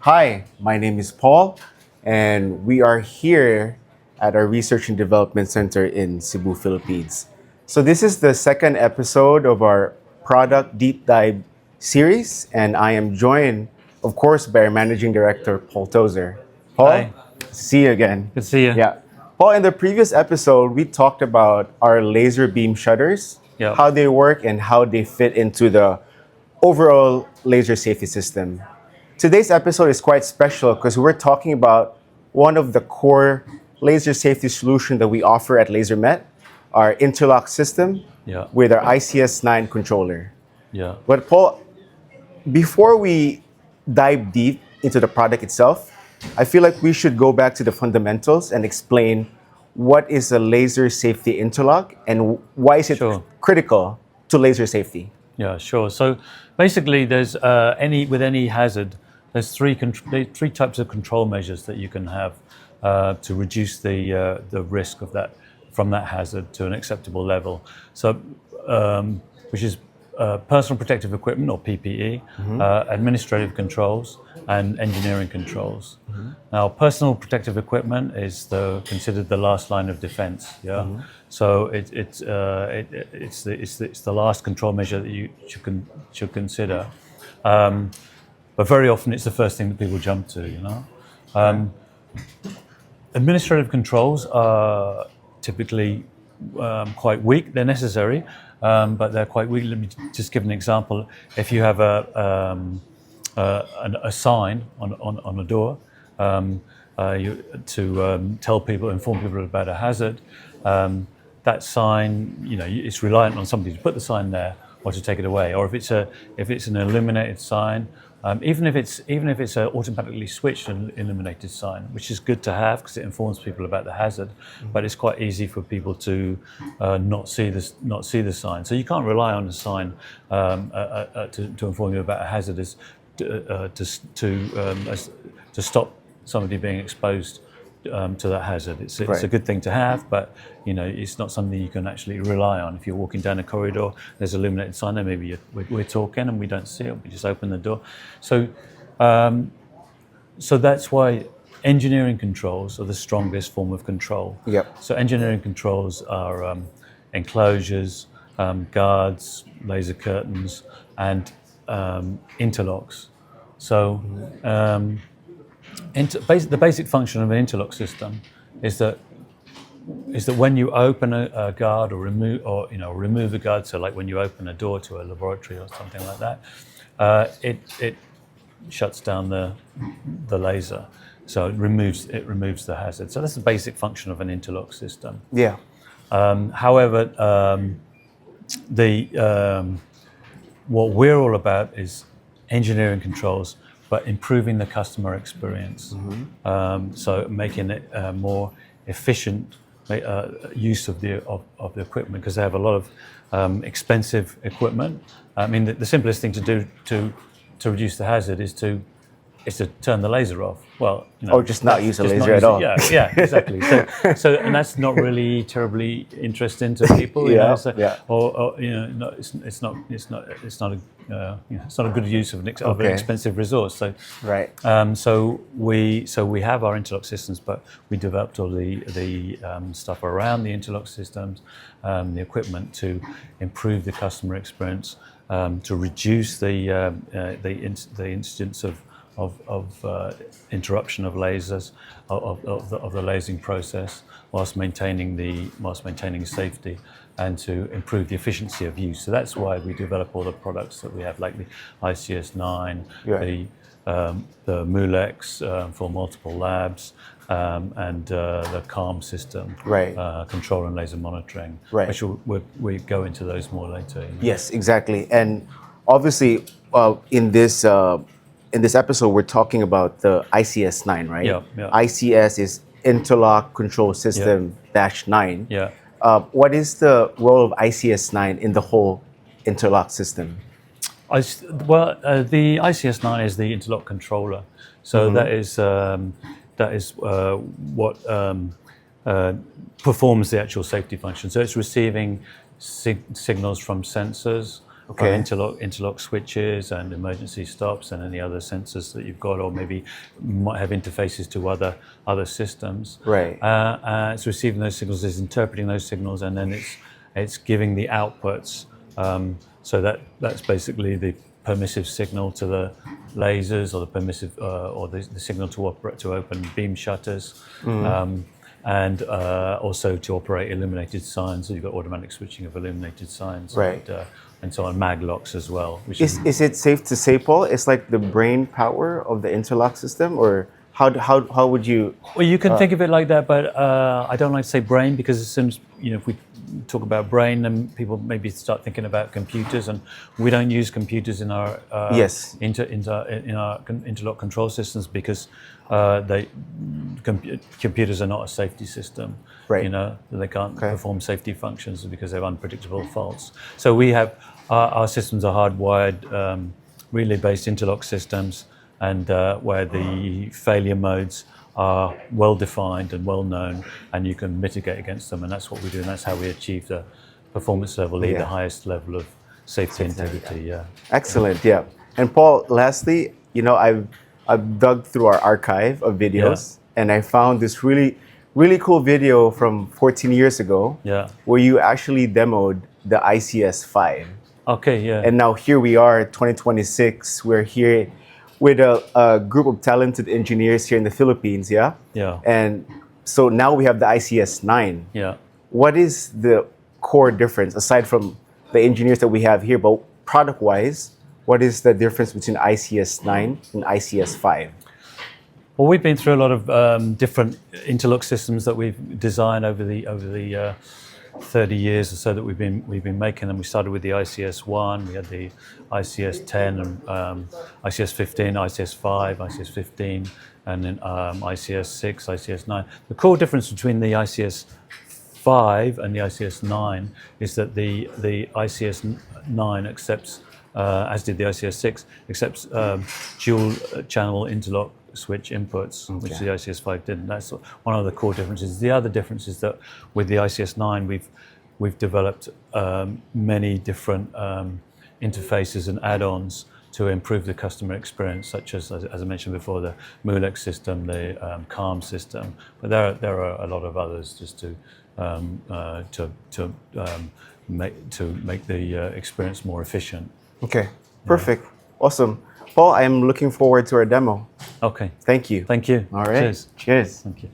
Hi, my name is Paul, and we are here at our Research and Development Center in Cebu, Philippines. So, this is the second episode of our product deep dive series, and I am joined, of course, by our Managing Director, Paul Tozer. Paul, Hi, see you again. good to see you. Yeah. Paul, in the previous episode, we talked about our laser beam shutters, Yeah. how they work, and how they fit into the overall laser safety system. Today's episode is quite special because we're talking about one of the core laser safety solution that we offer at Lasermet, our interlock system Yeah. with our ICS-9 controller. Yeah. But Paul, before we dive deep into the product itself, I feel like we should go back to the fundamentals and explain what is a laser safety interlock and why is it Sure. critical to laser safety. Yeah, sure. So basically, there's any hazard, there's three types of control measures that you can have to reduce the risk of that from that hazard to an acceptable level. So, which is personal protective equipment or PPE, administrative controls, and engineering controls. Now, personal protective equipment is considered the last line of defense. Yeah. So it's the last control measure that you should consider. But very often it's the first thing that people jump to. Administrative controls are typically quite weak. They're necessary, but they're quite weak. Let me just give an example. If you have a sign on a door to inform people about a hazard, that sign, it's reliant on somebody to put the sign there or to take it away. Or if it's an illuminated sign, even if it's an automatically switched and illuminated sign, which is good to have because it informs people about the hazard, but it's quite easy for people to not see the sign. So you can't rely on the sign to inform you about a hazard to stop somebody being exposed to that hazard. It's a good thing to have, but it's not something you can actually rely on. If you're walking down a corridor, there's an illuminated sign there, maybe we're talking and we don't see it, we just open the door. So that's why engineering controls are the strongest form of control. Yep. So engineering controls are enclosures, guards, laser curtains, and interlocks. So the basic function of an interlock system is that when you open a guard or remove a guard, so like when you open a door to a laboratory or something like that, it shuts down the laser, so it removes the hazard. So that's the basic function of an interlock system. Yeah. However, what we're all about is engineering controls, but improving the customer experience. So making it more efficient use of the equipment, because they have a lot of expensive equipment. I mean, the simplest thing to do to reduce the hazard is to turn the laser off. Well, Or just not use a laser at all. Yeah, exactly. So and that's not really terribly interesting to people. Or it's not a good use of an expensive resource. So Right. so we have our interlock systems, but we developed all the stuff around the interlock systems, the equipment to improve the customer experience, to reduce the incidence of interruption of lasers, of the lasing process, whilst maintaining safety, and to improve the efficiency of use. So that's why we develop all the products that we have, like the ICS-9, the Mulex for multiple labs, and the CALM system, control and laser monitoring. Which we go into those more later. Yes, exactly. And obviously, in this episode, we're talking about the ICS-9, right? Yeah. ICS is Interlock Control System -9. Yeah. What is the role of ICS-9 in the whole interlock system? The ICS-9 is the interlock controller. So that is what performs the actual safety function. So it's receiving signals from sensors Okay. interlock switches and emergency stops and any other sensors that you've got, or maybe might have interfaces to other systems. Right. It's receiving those signals, it's interpreting those signals, and then it's giving the outputs. So that's basically the permissive signal to the lasers, or the permissive or the signal to open beam shutters. And also to operate illuminated signs. So you've got automatic switching of illuminated signs, Right. And so on, mag locks as well. Which Is it safe to say, Paul, it's like the brain power of the interlock system, or how would you? well, you can think of it like that, but I don't like to say brain, because as soon as if we talk about brain, then people maybe start thinking about computers, and we don't use computers in our Yes. in our interlock control systems, because computers are not a safety system. Right. They can't perform safety functions because they have unpredictable faults. So we have our systems are hardwired relay-based interlock systems, and where the failure modes are well defined and well known, and you can mitigate against them, and that's what we do, and that's how we achieve the performance level, the highest level of safety integrity. Yeah. Excellent. Yeah. And Paul, lastly, I've dug through our archive of videos, and I found this really cool video from 14 years ago, where you actually demoed the ICS-5. Okay. Yeah. And now here we are, 2026. We're here with a group of talented engineers here in the Philippines, yeah? Yeah. And so now we have the ICS-9. Yeah. What is the core difference, aside from the engineers that we have here, but product-wise, what is the difference between ICS-9 and ICS-5? Well, we've been through a lot of different interlock systems that we've designed over the 30 years or so that we've been making them. We started with the ICS-1, we had the ICS-10, and ICS-15, ICS-5, ICS-15, and then ICS-6, ICS-9. The core difference between the ICS-5 and the ICS-9 is that the ICS-9 accepts, as did the ICS-6, accepts dual channel interlock switch inputs, which the ICS-5 didn't. That's one of the core differences. The other difference is that with the ICS-9, we've developed many different interfaces and add-ons to improve the customer experience, such as I mentioned before, the Mulex system, the CALM system. But there are a lot of others just to make the experience more efficient. Okay, perfect, awesome. Paul, I am looking forward to our demo. Okay. Thank you. Thank you. All right. Cheers. Cheers. Thank you.